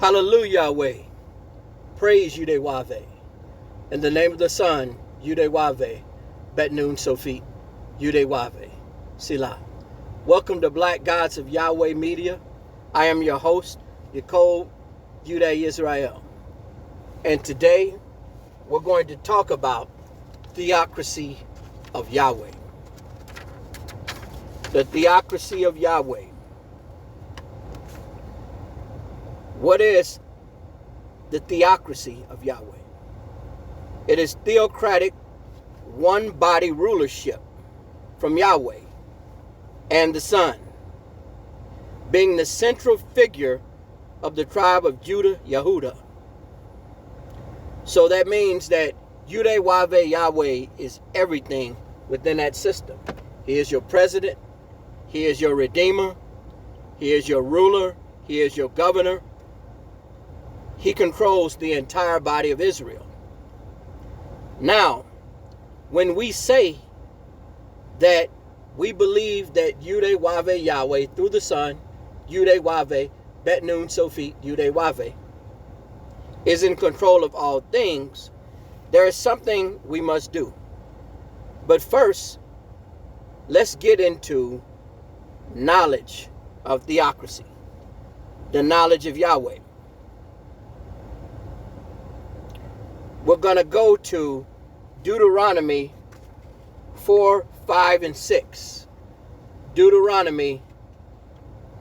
Hallelujah, Yahweh. Praise YAAKOV. In the name of the Son, YAAKOV. Bet Noon Sofit, YAAKOV. Selah. Welcome to Black Gods of Yahweh Media. I am your host, YAAKOV, YISRAEL. And today, we're going to talk about Theocracy of Yahweh. The Theocracy of Yahweh. What is the Theocracy of Yahweh? It is theocratic, one-body rulership from Yahweh and the Son, being the central figure of the tribe of Judah, Yehudah. So that means that YAAKOV, Yahweh, is everything within that system. He is your president. He is your redeemer. He is your ruler. He is your governor. He controls the entire body of Israel. Now, when we say that we believe that YAAKOV, Yahweh, through the Son, YAAKOV, Bet Noon Sofit, YAAKOV, is in control of all things, there is something we must do. But first, let's get into knowledge of theocracy, the knowledge of Yahweh. We're going to go to Deuteronomy 4, 5, and 6. Deuteronomy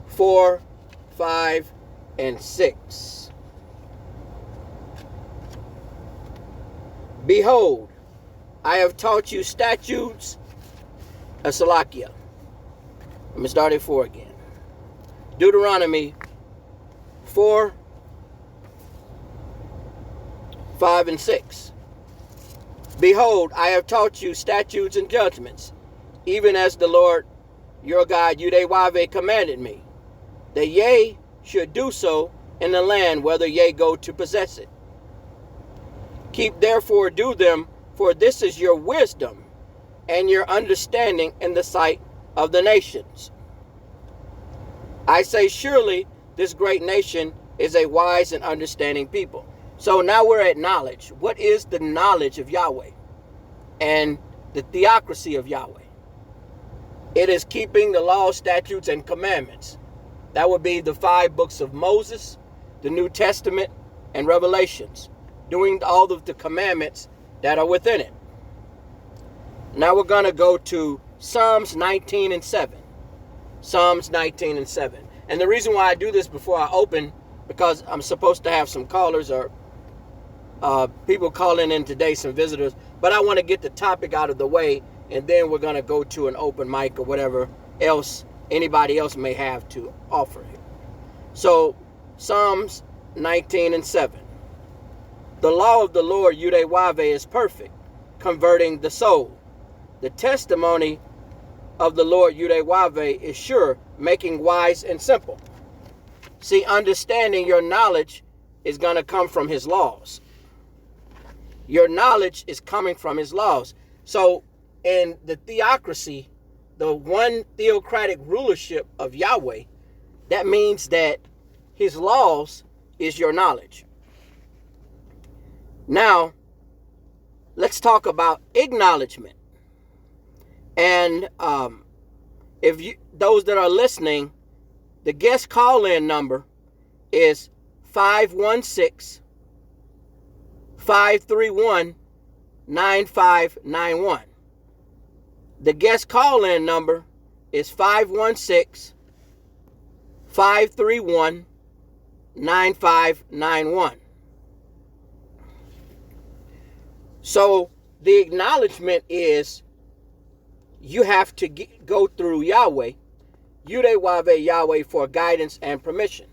4, 5, and 6. Behold, I have taught you statutes. Salakia. Let me start at 4 again. Deuteronomy 4, 5, and 6. Behold, I have taught you statutes and judgments, even as the Lord your God, YAAKOV, commanded me, that ye should do so in the land whither ye go to possess it. Keep therefore do them, for this is your wisdom and your understanding in the sight of the nations. I say, surely this great nation is a wise and understanding people. So now we're at knowledge. What is the knowledge of Yahweh and the theocracy of Yahweh? It is keeping the law, statutes, and commandments. That would be the 5 books of Moses, the New Testament, and Revelations. Doing all of the commandments that are within it. Now we're going to go to Psalms 19 and 7. Psalms 19 and 7. And the reason why I do this before I open, because I'm supposed to have some callers or people calling in today, some visitors, but I want to get the topic out of the way, and then we're going to go to an open mic or whatever else anybody else may have to offer here. So, Psalms 19 and 7. The law of the Lord, YAAKOV, is perfect, converting the soul. The testimony of the Lord, YAAKOV, is sure, making wise and simple. See, understanding your knowledge is going to come from his laws. Your knowledge is coming from his laws. So in the theocracy, the one theocratic rulership of Yahweh, that means that his laws is your knowledge. Now, let's talk about acknowledgement. And those that are listening, the guest call-in number is 516-531-9591. The guest call-in number is 516-531-9591. So the acknowledgement is you have to go through Yahweh, YAAKOV, Yahweh, for guidance and permission.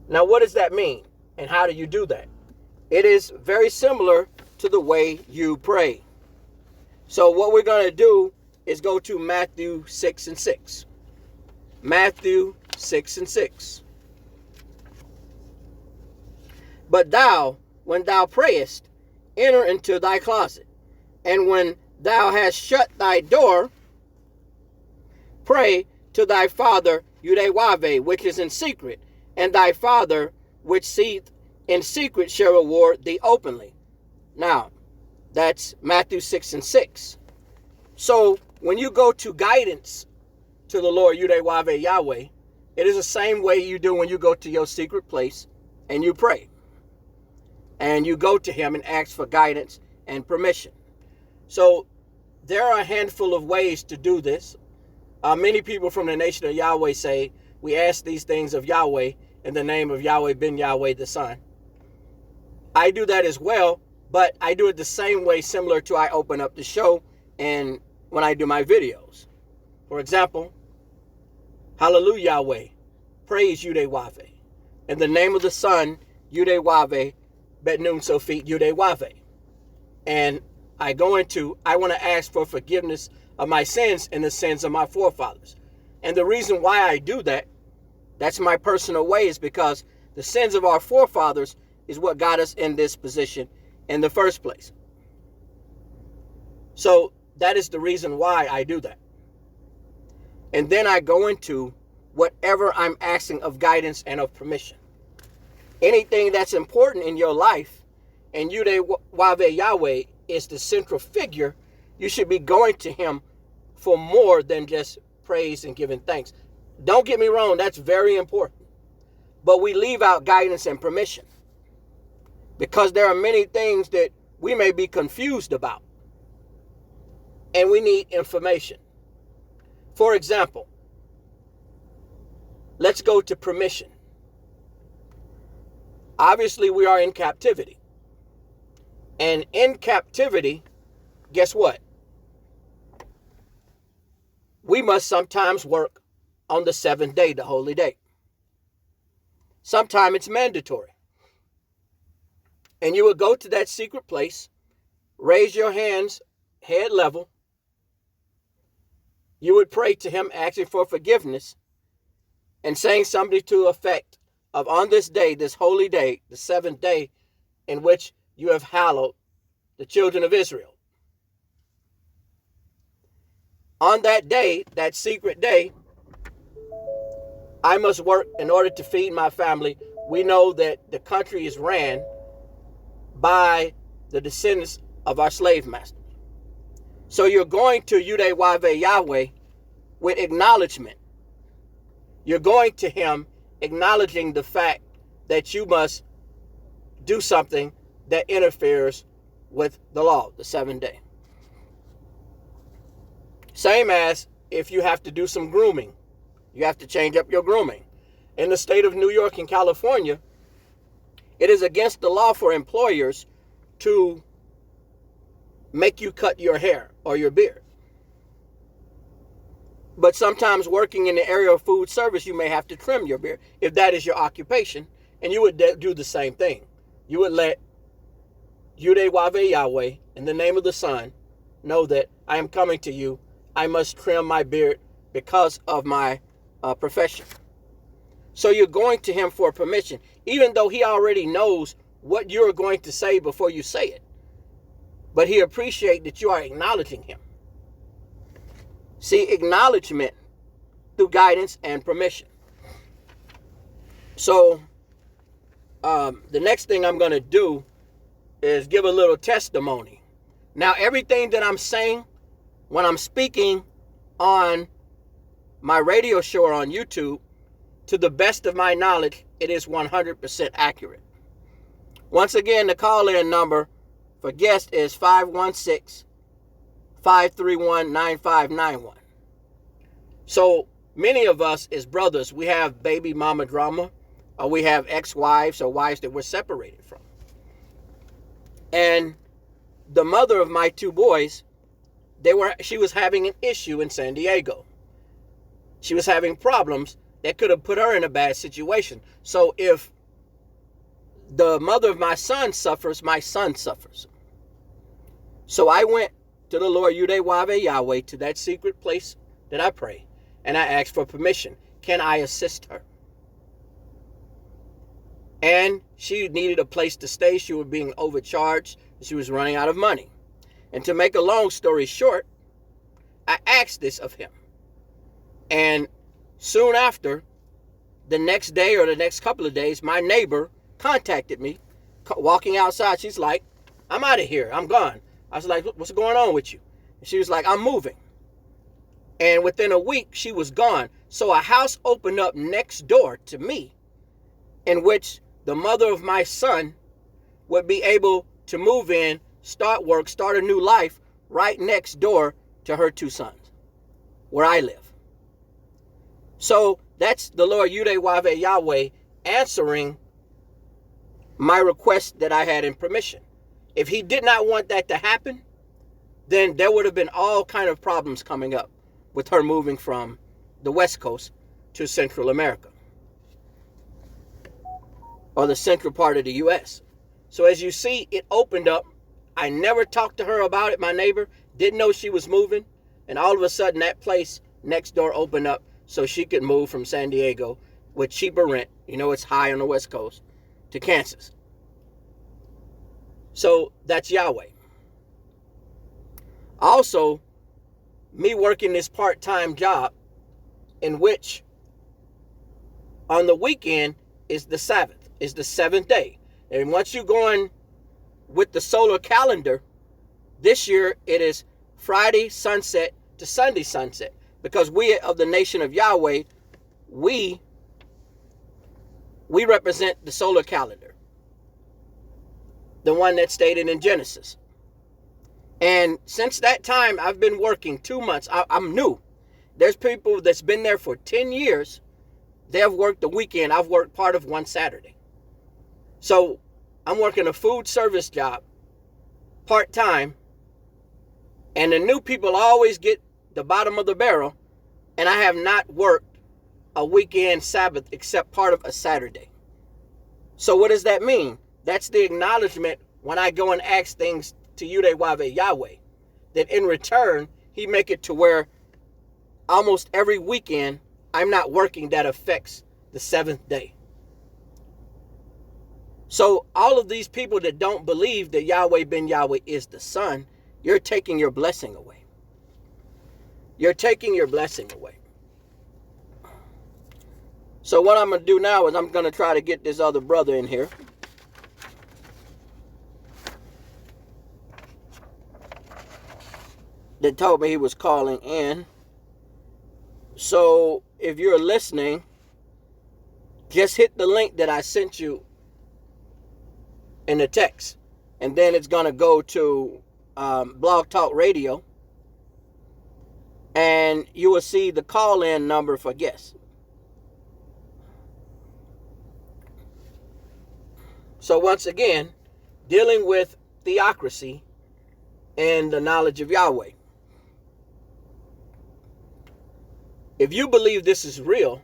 Now, what does that mean? And how do you do that? It is very similar to the way you pray. So what we're going to do is go to Matthew 6 and 6. Matthew 6 and 6. But thou, when thou prayest, enter into thy closet, and when thou hast shut thy door, pray to thy Father, YAAKOV, which is in secret, and thy Father which seeth in secret shall reward thee openly. Now, that's Matthew 6:6. So when you go to guidance to the Lord, YISRAEL, Yahweh, it is the same way you do when you go to your secret place and you pray. And you go to him and ask for guidance and permission. So there are a handful of ways to do this. Many people from the nation of Yahweh say, we ask these things of Yahweh in the name of Yahweh ben Yahweh the Son. I do that as well, but I do it the same way, similar to I open up the show and when I do my videos. For example, Hallelujah Yahweh, praise YISRAEL. In the name of the Son, YISRAEL, Bet Nun Sofit YISRAEL. And I want to ask for forgiveness of my sins and the sins of my forefathers. And the reason why I do that, that's my personal way, is because the sins of our forefathers is what got us in this position in the first place. So that is the reason why I do that. And then I go into whatever I'm asking of guidance and of permission. Anything that's important in your life, and YISRAEL Yahweh is the central figure, you should be going to him for more than just praise and giving thanks. Don't get me wrong, that's very important. But we leave out guidance and permission because there are many things that we may be confused about. And we need information. For example, let's go to permission. Obviously, we are in captivity. And in captivity, guess what? We must sometimes work on the seventh day, the holy day. Sometimes it's mandatory. And you would go to that secret place, raise your hands head level. You would pray to him, asking for forgiveness and saying something to the effect of, on this day, this holy day, the seventh day in which you have hallowed the children of Israel. On that day, that secret day, I must work in order to feed my family. We know that the country is ran by the descendants of our slave masters. So you're going to YISRAEL Yahweh with acknowledgement. You're going to him acknowledging the fact that you must do something that interferes with the law, the seventh day. Same as if you have to do some grooming. You have to change up your grooming. In the state of New York and California, it is against the law for employers to make you cut your hair or your beard. But sometimes working in the area of food service, you may have to trim your beard if that is your occupation, and you would do the same thing. You would let YISRAEL Yahweh, in the name of the Son, know that I am coming to you. I must trim my beard because of my profession. So you're going to him for permission, even though he already knows what you're going to say before you say it. But he appreciates that you are acknowledging him. See, acknowledgement through guidance and permission. So the next thing I'm going to do is give a little testimony. Now, everything that I'm saying when I'm speaking on my radio show or on YouTube, to the best of my knowledge, it is 100% accurate. Once again, the call-in number for guests is 516-531-9591. So many of us as brothers, we have baby mama drama, or we have ex-wives or wives that we're separated from. And the mother of my two boys, she was having an issue in San Diego. She was having problems that could have put her in a bad situation. So if the mother of my son suffers, my son suffers. So I went to the Lord YISRAEL Yahweh, to that secret place that I pray, and I asked for permission. Can I assist her? And she needed a place to stay. She was being overcharged. She was running out of money. And to make a long story short, I asked this of him. And soon after, the next day or the next couple of days, my neighbor contacted me, walking outside. She's like, I'm out of here. I'm gone. I was like, what's going on with you? And she was like, I'm moving. And within a week, she was gone. So a house opened up next door to me, in which the mother of my son would be able to move in, start work, start a new life right next door to her two sons, where I live. So that's the Lord YISRAEL Yahweh answering my request that I had in permission. If he did not want that to happen, then there would have been all kind of problems coming up with her moving from the West Coast to Central America, or the central part of the U.S. So as you see, it opened up. I never talked to her about it. My neighbor didn't know she was moving. And all of a sudden, that place next door opened up so she could move from San Diego with cheaper rent. You know, it's high on the West Coast, to Kansas. So that's Yahweh. Also, me working this part-time job, in which on the weekend is the Sabbath, is the seventh day. And once you go in with the solar calendar, this year it is Friday sunset to Sunday sunset, because we of the nation of Yahweh, we represent the solar calendar, the one that's stated in Genesis. And since that time, I've been working 2 months. I'm new. There's people that's been there for 10 years. They have worked the weekend. I've worked part of one Saturday. So I'm working a food service job part-time. And the new people always get the bottom of the barrel. And I have not worked a weekend Sabbath except part of a Saturday. So what does that mean? That's the acknowledgement when I go and ask things to YISRAEL Yahweh, that in return, he make it to where almost every weekend I'm not working that affects the seventh day. So all of these people that don't believe that Yahweh ben Yahweh is the Son, you're taking your blessing away. You're taking your blessing away. So what I'm going to do now is I'm going to try to get this other brother in here. That told me he was calling in. So if you're listening, just hit the link that I sent you in the text, and then it's going to go to Blogtalk Radio, and you will see the call-in number for guests. So once again, dealing with theocracy and the knowledge of Yahweh. If you believe this is real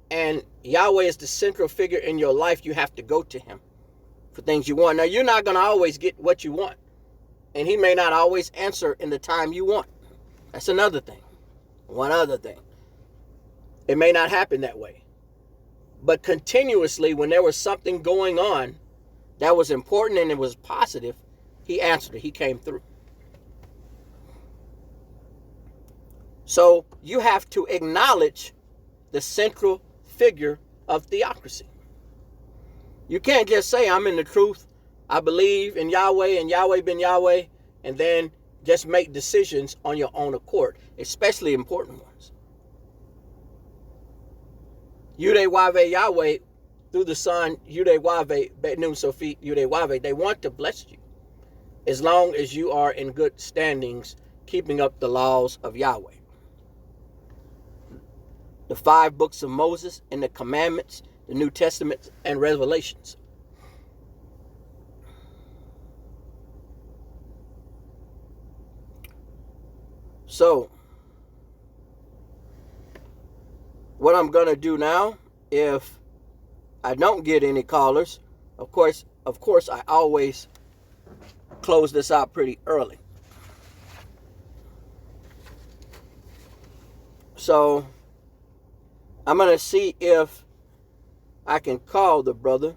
and Yahweh is the central figure in your life, you have to go to him for things you want. Now, you're not going to always get what you want, and he may not always answer in the time you want. That's another thing. One other thing. It may not happen that way. But continuously, when there was something going on that was important and it was positive, he answered it. He came through. So you have to acknowledge the central figure of theocracy. You can't just say, I'm in the truth, I believe in Yahweh and Yahweh ben Yahweh, and then just make decisions on your own accord, especially important ones. YISRAEL Yahweh, through the Son, YISRAEL Benum Sophie YISRAEL, they want to bless you as long as you are in good standings, keeping up the laws of Yahweh. The 5 books of Moses and the commandments, the New Testament and Revelations. So, what I'm going to do now, if I don't get any callers, of course, I always close this out pretty early. So, I'm going to see if I can call the brother.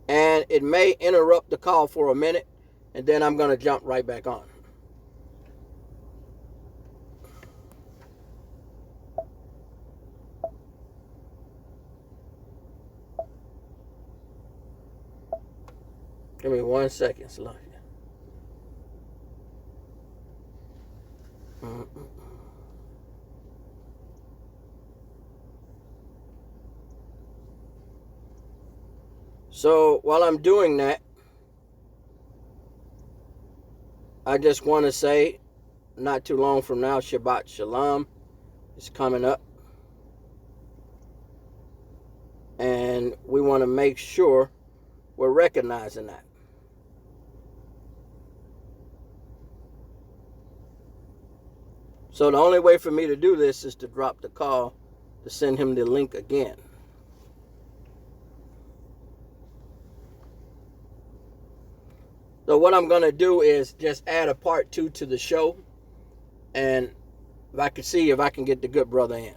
And it may interrupt the call for a minute, and then I'm going to jump right back on. Give me 1 second, Salakia. So while I'm doing that, I just want to say, not too long from now, Shabbat Shalom is coming up. And we want to make sure we're recognizing that. So the only way for me to do this is to drop the call to send him the link again. So what I'm going to do is just add a part 2 to the show. And if I can see if I can get the good brother in.